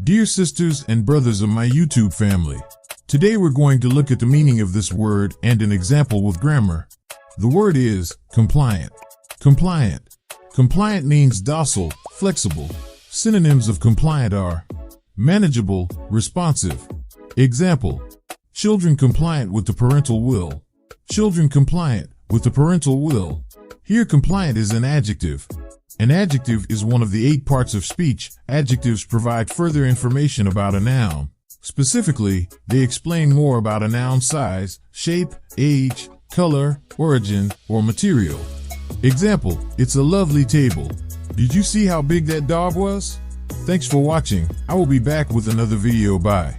Dear sisters and brothers of my YouTube family, today we're going to look at the meaning of this word and an example with grammar. The word is compliant. Compliant. Compliant means docile, flexible. Synonyms of compliant are manageable, responsive. Example: children compliant with the parental will. Children compliant with the parental will. Here compliant is an adjective. An adjective is one of the 8 parts of speech. Adjectives provide further information about a noun. Specifically, they explain more about a noun's size, shape, age, color, origin, or material. Example: it's a lovely table. Did you see how big that dog was? Thanks for watching. I will be back with another video. Bye.